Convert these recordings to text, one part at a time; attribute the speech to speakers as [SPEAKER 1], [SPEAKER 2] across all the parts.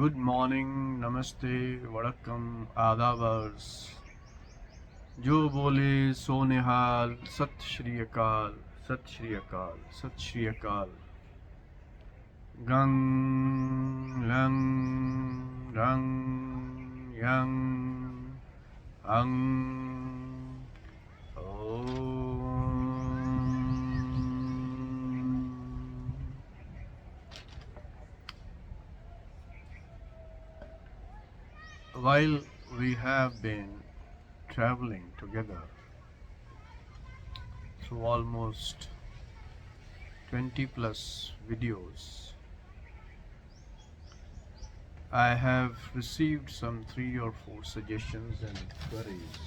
[SPEAKER 1] Good morning, नमस्ते, वड़क्कम, आदाबर्स। जो बोले सो निहाल, सत श्री अकाल, सत श्री अकाल, सत श्री अकाल। गंग लंग रंग यंग अंग ओम। While we have been traveling together through almost 20 plus videos, I have received some 3 or 4 suggestions and queries,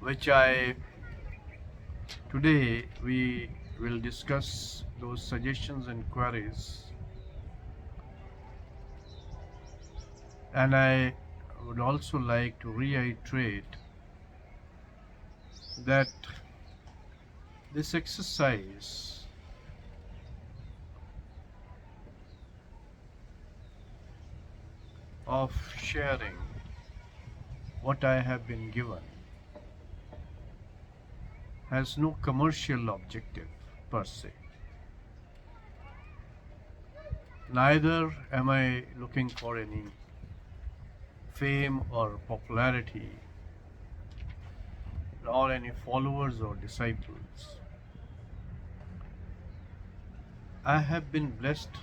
[SPEAKER 1] which today we will discuss those suggestions and queries. And I would also like to reiterate that this exercise of sharing what I have been given has no commercial objective per se. Neither am I looking for any fame or popularity, nor any followers or disciples. I have been blessed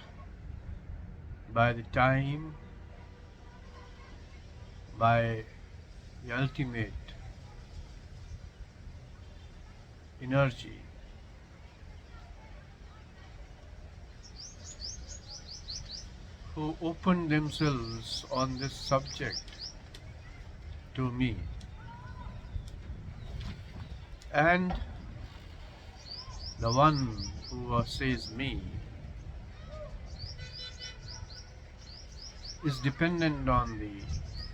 [SPEAKER 1] by the time, by the ultimate energy who opened themselves on this subject to me, and the one who says me is dependent on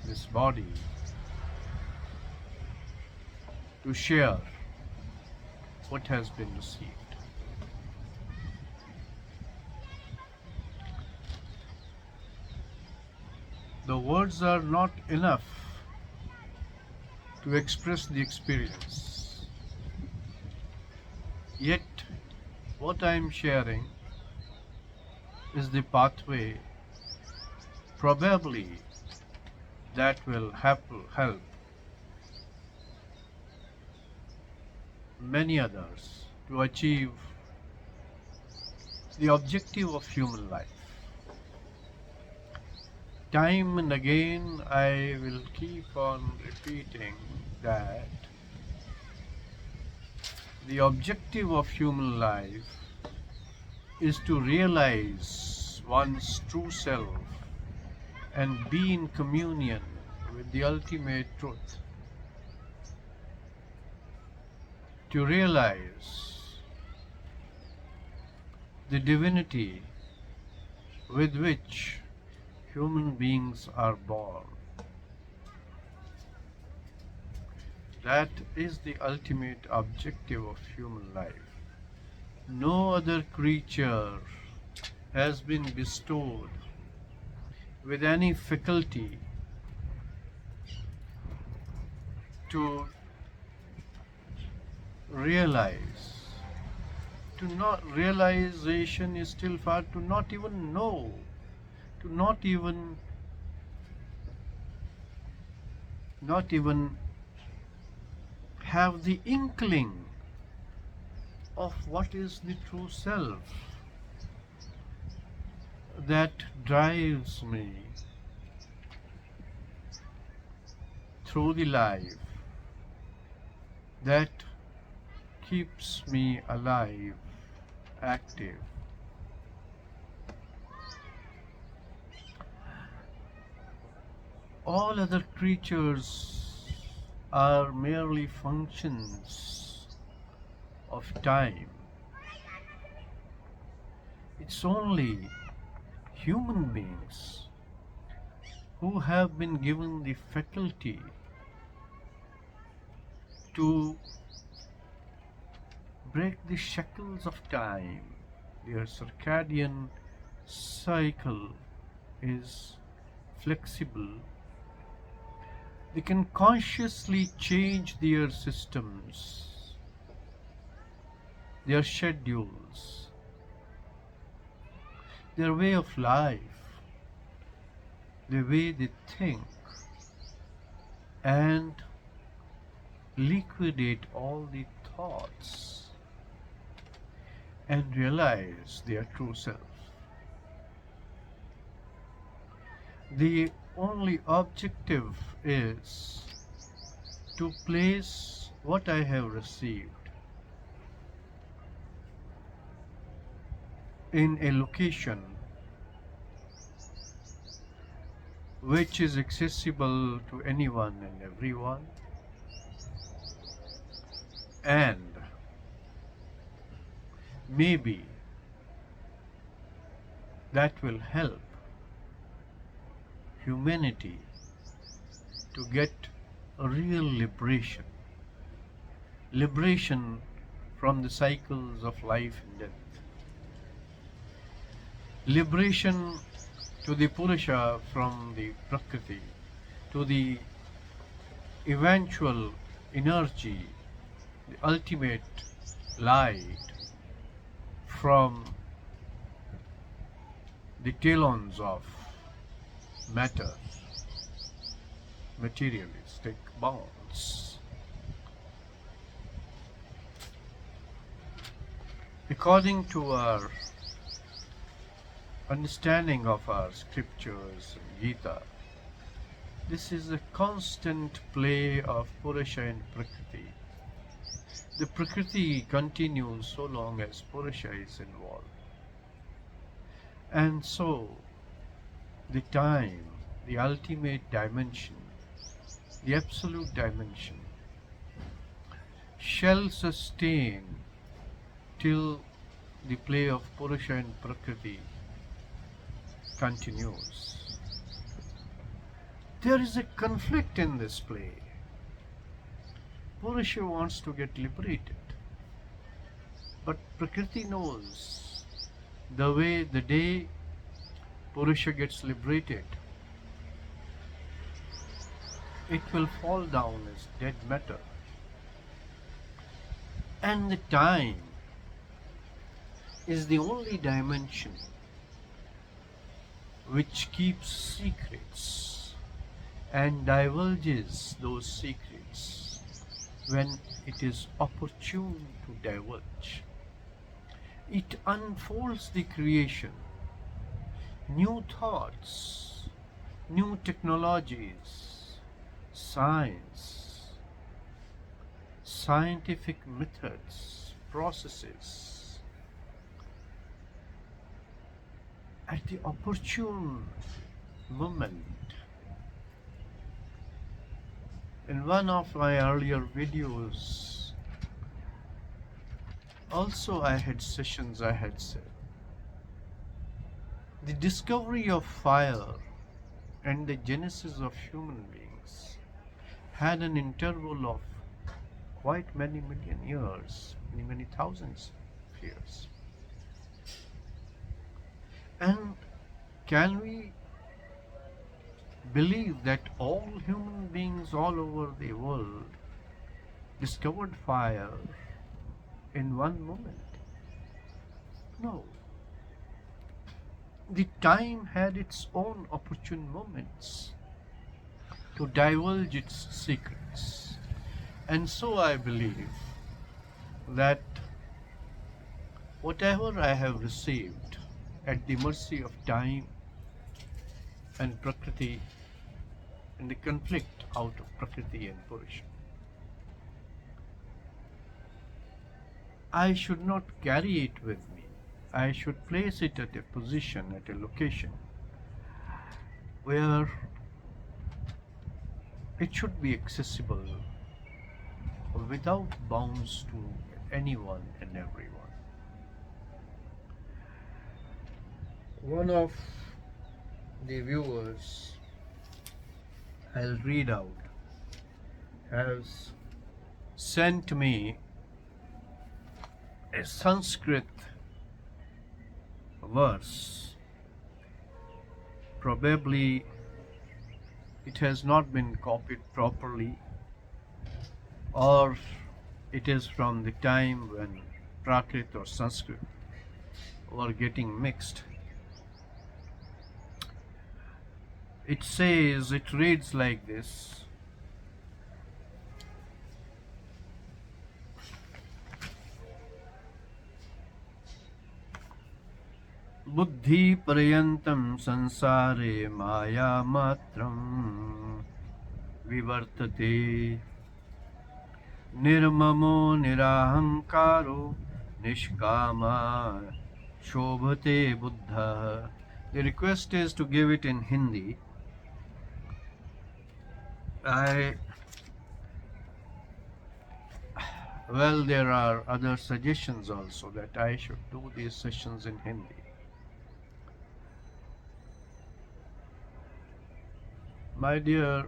[SPEAKER 1] this body to share what has been received. The words are not enough to express the experience. Yet, what I am sharing is the pathway probably that will help many others to achieve the objective of human life. Time and again I will keep on repeating that the objective of human life is to realize one's true self and be in communion with the ultimate truth. To realize the divinity with which human beings are born. That is the ultimate objective of human life. No other creature has been bestowed with any faculty to realize. To not realization is still far, to not even know, to not even have the inkling of what is the true self that drives me through the life, that keeps me alive, active. All other creatures are merely functions of time. It's only human beings who have been given the faculty to break the shackles of time, their circadian cycle is flexible. They can consciously change their systems, their schedules, their way of life, the way they think, and liquidate all the thoughts and realize their true self. The only objective is to place what I have received in a location which is accessible to anyone and everyone, and maybe that will help humanity to get a real liberation from the cycles of life and death, liberation to the Purusha from the Prakriti, to the eventual energy, the ultimate light from the talons of matter, materialistic bonds. According to our understanding of our scriptures and Gita, this is a constant play of Purusha and Prakriti. The Prakriti continues so long as Purusha is involved. And so, the time, the ultimate dimension, the absolute dimension, shall sustain till the play of Purusha and Prakriti continues. There is a conflict in this play. Purusha wants to get liberated, but Prakriti knows the day Purusha gets liberated, it will fall down as dead matter. And the time is the only dimension which keeps secrets and divulges those secrets when it is opportune to divulge. It unfolds the creation, new thoughts, new technologies, science, scientific methods, processes. At the opportune moment, in one of my earlier videos, also I had sessions, I had said, the discovery of fire and the genesis of human beings had an interval of quite many million years, many thousands of years. And can we believe that all human beings all over the world discovered fire in one moment? No. The time had its own opportune moments to divulge its secrets. And so I believe that whatever I have received at the mercy of time and Prakriti, and the conflict out of Prakriti and Purusha, I should not carry it with me. I should place it at a position, at a location where it should be accessible without bounds to anyone and everyone. One of the viewers, I'll read out, has sent me a Sanskrit verse Probably it has not been copied properly, or it is from the time when Prakrit or Sanskrit were getting mixed. It reads like this: Buddhi Parayantam Sansare Maya Matram Vivartate Nirmamo Nirahankaro Nishkama Shobhate Buddha. The request is to give it in Hindi. There are other suggestions also that I should do these sessions in Hindi. My dear,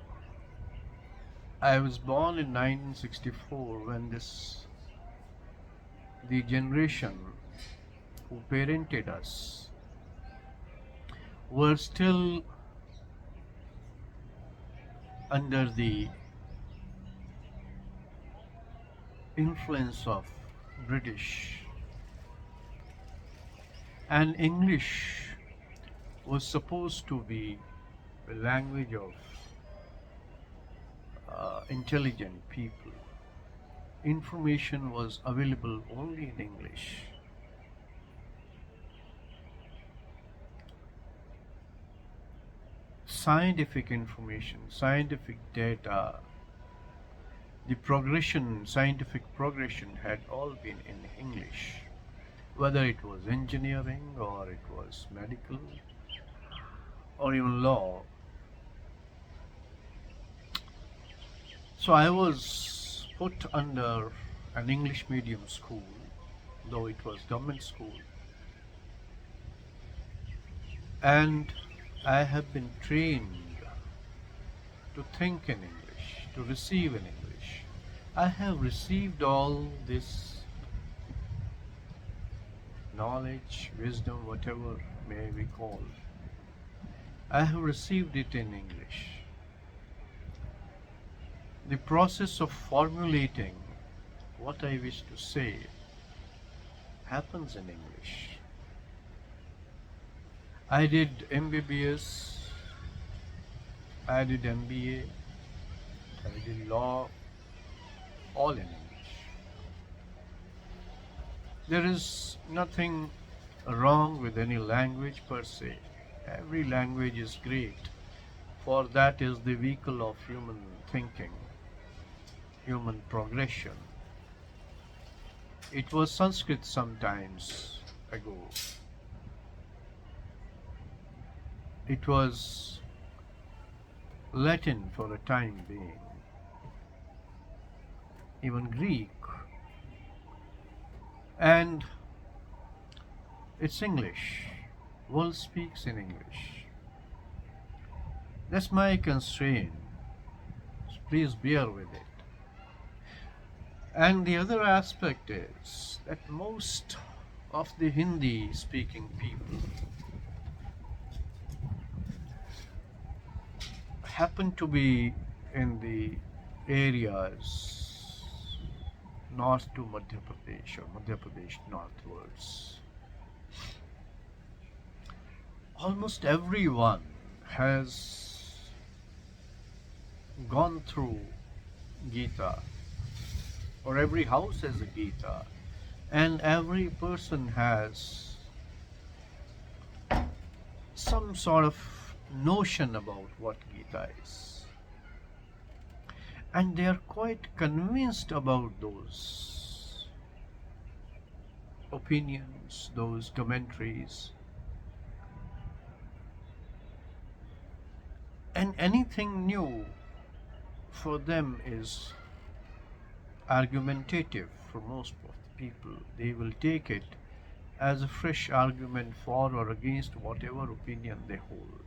[SPEAKER 1] I was born in 1964 when the generation who parented us were still under the influence of British, and English was supposed to be the language of intelligent people. Information was available only in English. Scientific information, scientific data, scientific progression had all been in English, whether it was engineering or it was medical or even law. So I was put under an English medium school, though it was government school, and I have been trained to think in English, to receive in English. I have received all this knowledge, wisdom, whatever may we call. I have received it in English. The process of formulating what I wish to say happens in English. I did MBBS, I did MBA, I did law, all in English. There is nothing wrong with any language per se. Every language is great, for that is the vehicle of human thinking, human progression. It was Sanskrit sometimes ago. It was Latin for a time being, even Greek, and it's English. World speaks in English. That's my constraint. So please bear with it. And the other aspect is that most of the Hindi speaking people happen to be in the areas north to Madhya Pradesh or Madhya Pradesh northwards. Almost everyone has gone through Gita, or every house has a Gita, and every person has some sort of notion about what Gita is, and they are quite convinced about those opinions, those commentaries, and anything new for them is argumentative. For most of the people, they will take it as a fresh argument for or against whatever opinion they hold.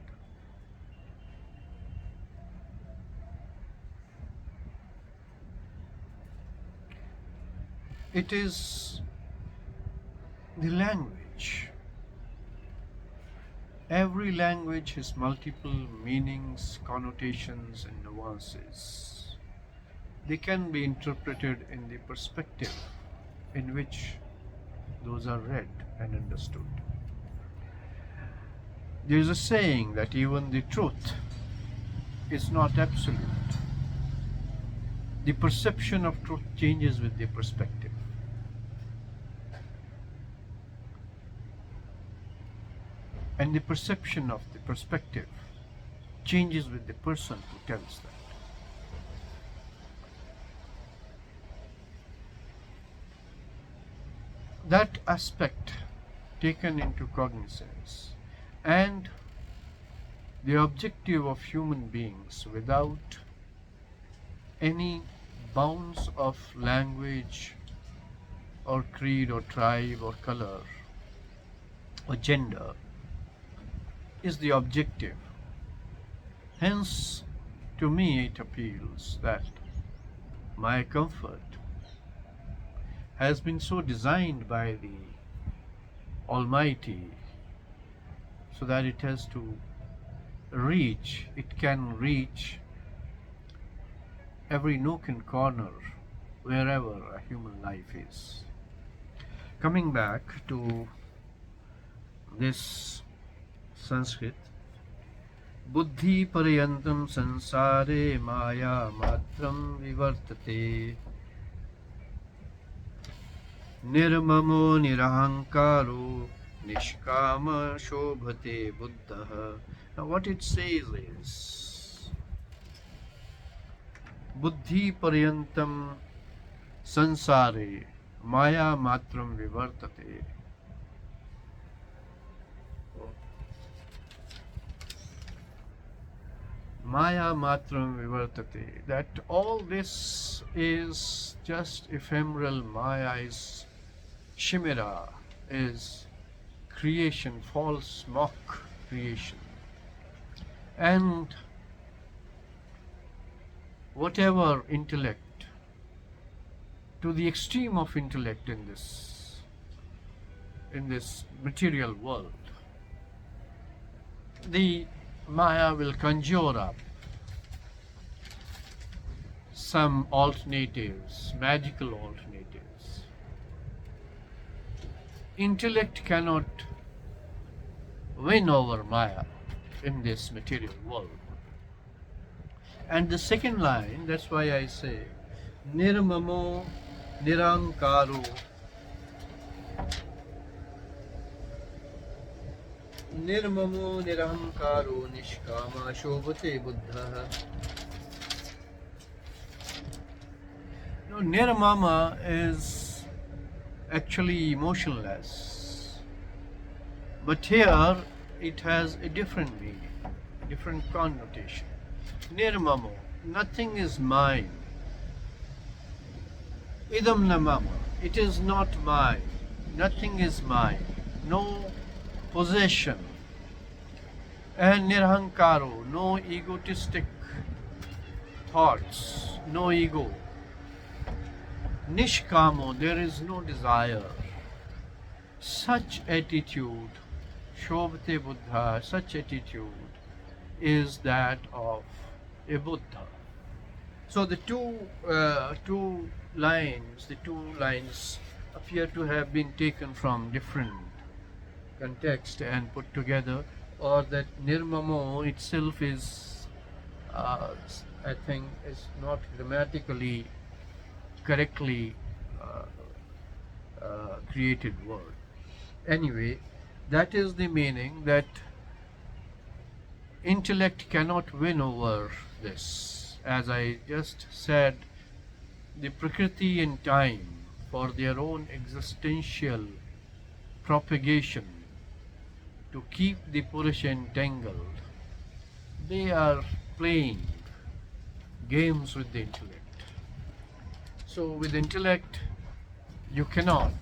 [SPEAKER 1] It is the language Every language has multiple meanings, connotations, and nuances. They can be interpreted in the perspective in which those are read and understood. There is a saying that even the truth is not absolute. The perception of truth changes with the perspective. And the perception of the perspective changes with the person who tells that. That aspect taken into cognizance and the objective of human beings without any bounds of language or creed or tribe or color or gender is the objective. Hence, to me it appeals that my comfort has been so designed by the Almighty so that it can reach every nook and corner wherever a human life is. Coming back to this Sanskrit, buddhi parayantam sansare maya matram vivartate nirmamo nirahankaro nishkama shobhate buddha. Now what it says is, buddhi parayantam sansare maya matram vivartate. Maya matram vivartate, that all this is just ephemeral. Maya is chimera, is creation, false mock creation. And whatever intellect, to the extreme of intellect in this material world, the Maya will conjure up some alternatives, magical alternatives. Intellect cannot win over Maya in this material world. And the second line, that's why I say, nirmamo nirankaro nirmamo nirahankaro nishkama shobhate buddha. Now, nirmama is actually emotionless, but here it has a different meaning, different connotation. Nirmamo, nothing is mine. Idam na mama, it is not mine. Nothing is mine. No possession. And nirhankaro, no egotistic thoughts, no ego. Nishkamo, there is no desire. Such attitude, shobhate buddha, such attitude is that of a Buddha. So the two lines appear to have been taken from different context and put together, or that nirmamo itself is, I think, is not grammatically correctly created word. Anyway, that is the meaning, that intellect cannot win over this. As I just said, the Prakriti and time, for their own existential propagation, to keep the Purusha entangled, they are playing games with the intellect. So with intellect, you cannot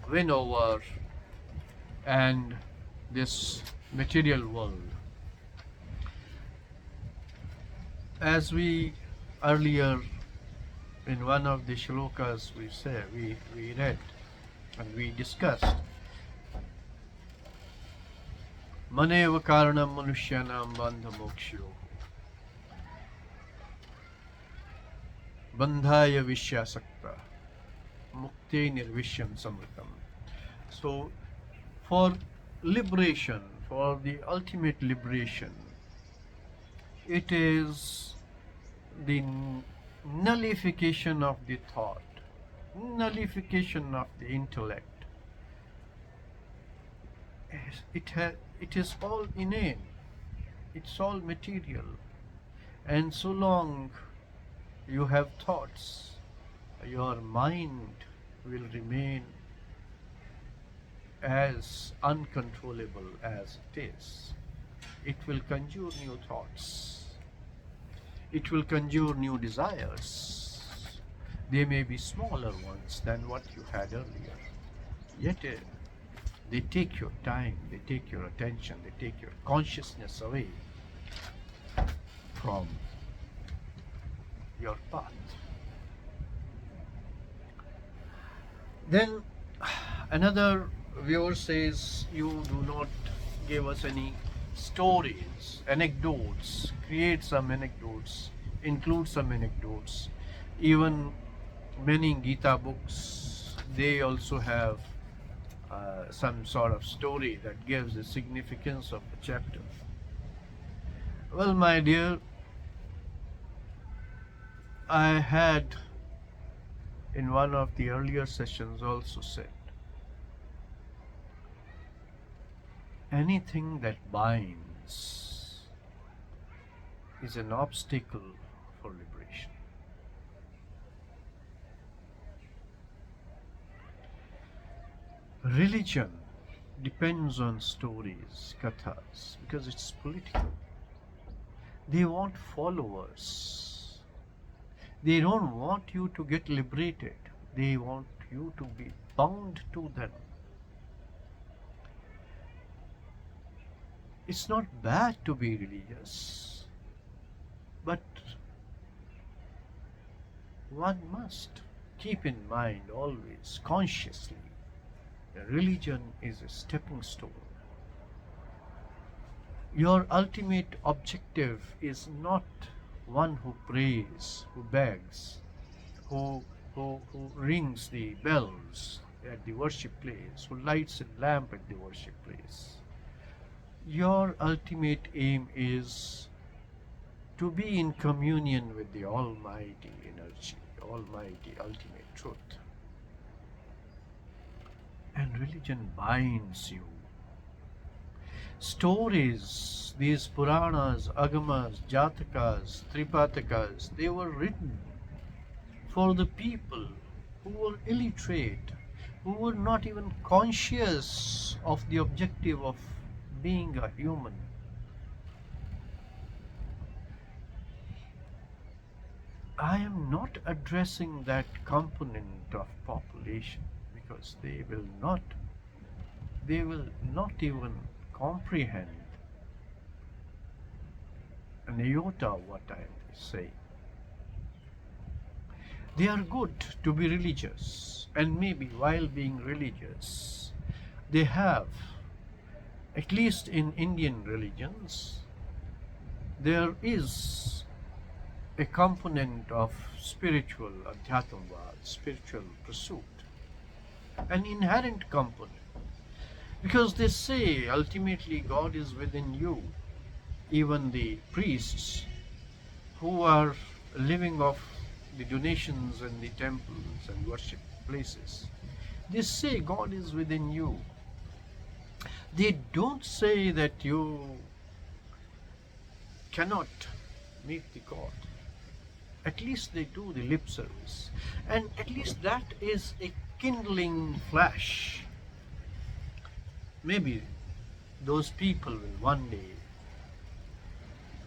[SPEAKER 1] win over and this material world. As we earlier in one of the shlokas we read and we discussed, Maneva karanam manushyanam bandha moksho. Bandhaya vishyasakta. Mukte nirvishyam samritam. So, for liberation, for the ultimate liberation, it is the nullification of the thought, nullification of the intellect. It is all inane, it's all material, and so long you have thoughts, your mind will remain as uncontrollable as it is. It will conjure new thoughts, it will conjure new desires. They may be smaller ones than what you had earlier, yet they take your time, they take your attention, they take your consciousness away from your path. Then another viewer says, you do not give us any stories, anecdotes, create some anecdotes, include some anecdotes. Even many Gita books, they also have some sort of story that gives the significance of the chapter. Well, my dear, I had in one of the earlier sessions also said, anything that binds is an obstacle for liberation. Religion depends on stories, kathas, because it's political. They want followers. They don't want you to get liberated. They want you to be bound to them. It's not bad to be religious, but one must keep in mind always, consciously, that religion is a stepping stone. Your ultimate objective is not one who prays, who begs, who rings the bells at the worship place, who lights a lamp at the worship place. Your ultimate aim is to be in communion with the Almighty energy, Almighty ultimate truth. And religion binds you. Stories, these Puranas, Agamas, Jatakas, Tripatakas, they were written for the people who were illiterate, who were not even conscious of the objective of being a human. I am not addressing that component of population because they will not even comprehend an iota of what I say. They are good to be religious, and maybe while being religious, they have, at least in Indian religions, there is a component of spiritual adhyatmavad, spiritual pursuit, an inherent component. Because they say ultimately God is within you. Even the priests who are living off the donations and the temples and worship places, they say God is within you. They don't say that you cannot meet the God. At least they do the lip service. And at least that is a kindling flash. Maybe those people will one day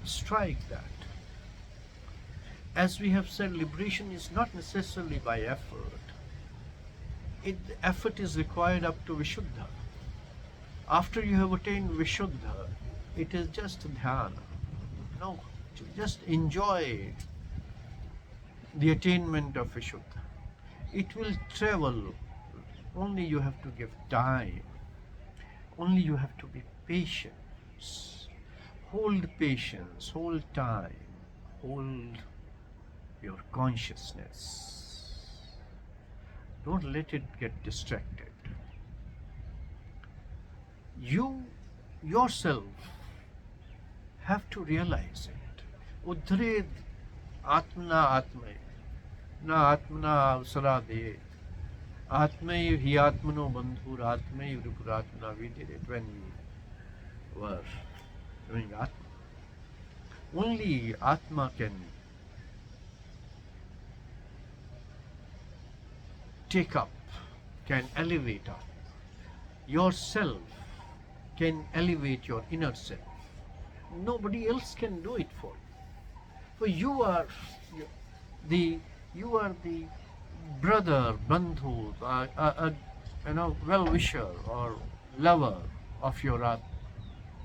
[SPEAKER 1] strike that. As we have said, liberation is not necessarily by effort. Effort is required up to Vishuddha. After you have attained Vishuddha, it is just dhyana. No, just enjoy the attainment of Vishuddha. It will travel. Only you have to give time. Only you have to be patient. patience. Hold patience, hold time, hold your consciousness. Don't let it get distracted. You yourself have to realize it. Udhred atmana atmay, na atmana avsara Atmaiv hi atmano bandhur atmaiv ripuratmana. We did it when we were doing Atma. Only Atma can take up, can elevate up. Yourself can elevate your inner self. Nobody else can do it for you. For you are the brother, bandhu, well-wisher or lover of your Atma.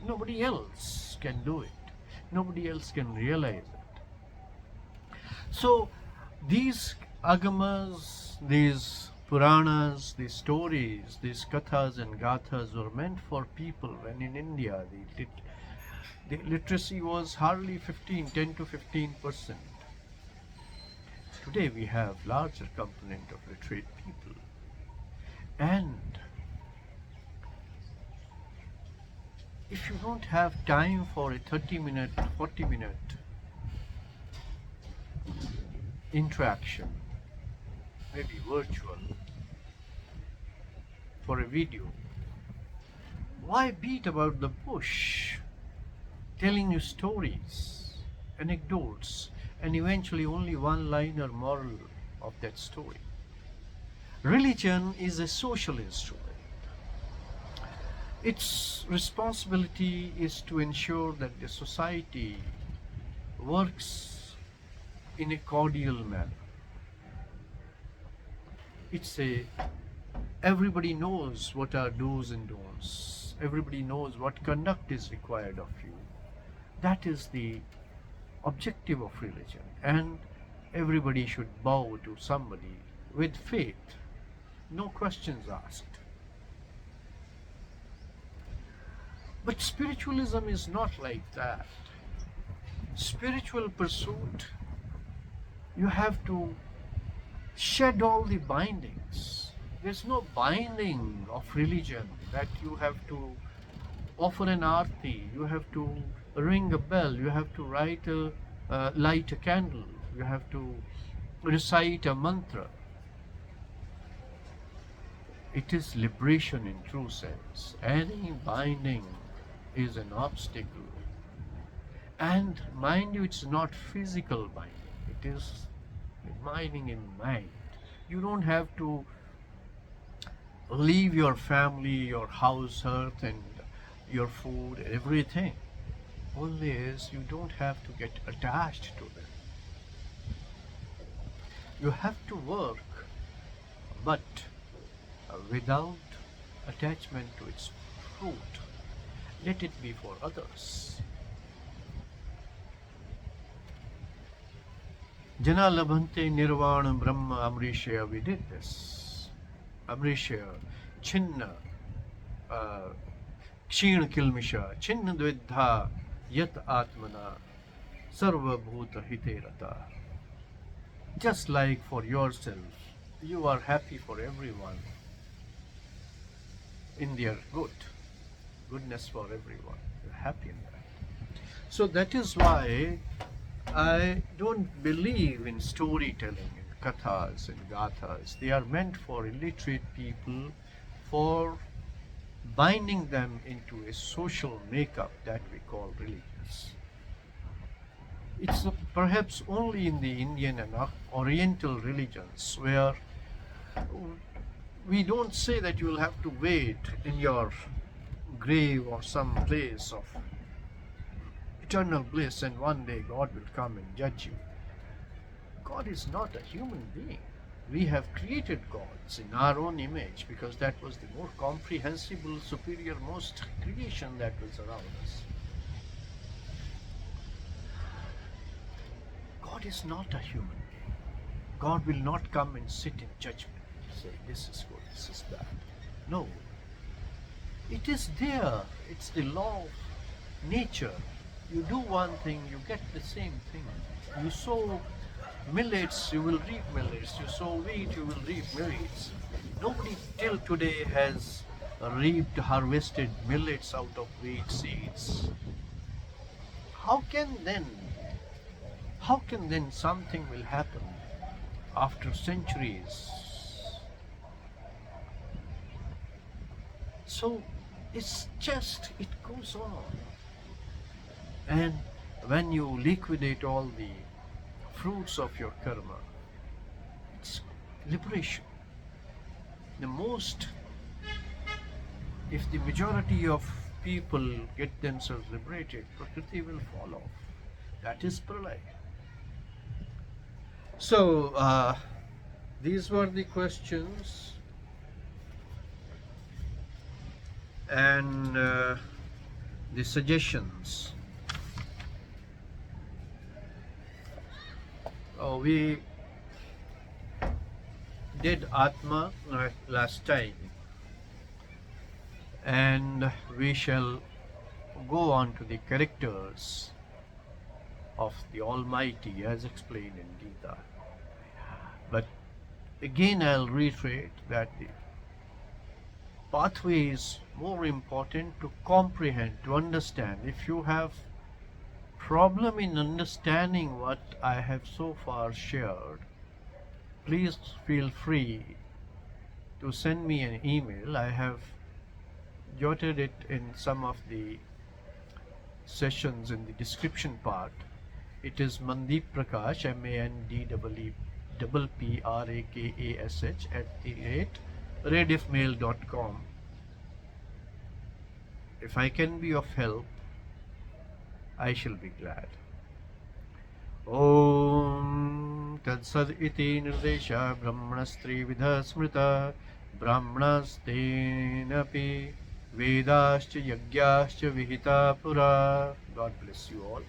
[SPEAKER 1] Nobody else can do it. Nobody else can realize it. So these agamas, these Puranas, these stories, these kathas and gathas were meant for people when in India the literacy was hardly 10 to 15%. Today we have larger component of literate people. And if you don't have time for a 30-minute, 40-minute interaction, maybe virtual, for a video, why beat about the bush, telling you stories, anecdotes, and eventually only one-liner moral of that story? Religion is a social instrument. Its responsibility is to ensure that the society works in a cordial manner. Everybody knows what are do's and don'ts. Everybody knows what conduct is required of you. That is the objective of religion. And everybody should bow to somebody with faith. No questions asked. But spiritualism is not like that. Spiritual pursuit, you have to shed all the bindings. There's no binding of religion that you have to offer an arti, you have to ring a bell, you have to light a candle, you have to recite a mantra. It is liberation in true sense. Any binding is an obstacle. And mind you, it's not physical binding. It is binding in mind. You don't have to leave your family, your house, earth, and your food, everything. Only is you don't have to get attached to them. You have to work, but without attachment to its fruit. Let it be for others. Jana labhante nirvana brahma amrishya. We did this. Amrishya, chinna, kshina kilmisha, chinna dvidha yat atmana sarva bhuta hiterata. Just like for yourself, you are happy for everyone in their goodness for everyone. You're happy in that. So that is why I don't believe in storytelling, in kathas and gathas. They are meant for illiterate people, for binding them into a social makeup that we call religious. It's perhaps only in the Indian and Oriental religions where we don't say that you will have to wait in your grave or some place of eternal bliss and one day God will come and judge you. God is not a human being. We have created gods in our own image because that was the more comprehensible, superior, most creation that was around us. God is not a human being. God will not come and sit in judgment and say, this is good, this is bad. No. It is there. It's the law nature. You do one thing, you get the same thing. You sow millets, you will reap millets. You sow wheat, you will reap millets. Nobody till today has harvested millets out of wheat seeds. How can then, how can then something will happen after centuries? So it's just, it goes on. And when you liquidate all the fruits of your karma, it's liberation. The most, if the majority of people get themselves liberated, Prakriti will fall off. That is Pralay. So, these were the questions, and the suggestions. We did Atma last time, and we shall go on to the characters of the Almighty as explained in Gita. But again I'll reiterate that the pathway is more important to comprehend, to understand. If you have problem in understanding what I have so far shared, please feel free to send me an email. I have jotted it in some of the sessions in the description part. It is mandeepprakash, MANDEEPPRAKASH @rediffmail.com. If I can be of help, I shall be glad. Om Tatsad iti nirdesha brahmanastri-vidha smrita brahmanastenapi vedascha yagyascha vihita pura. God bless you all.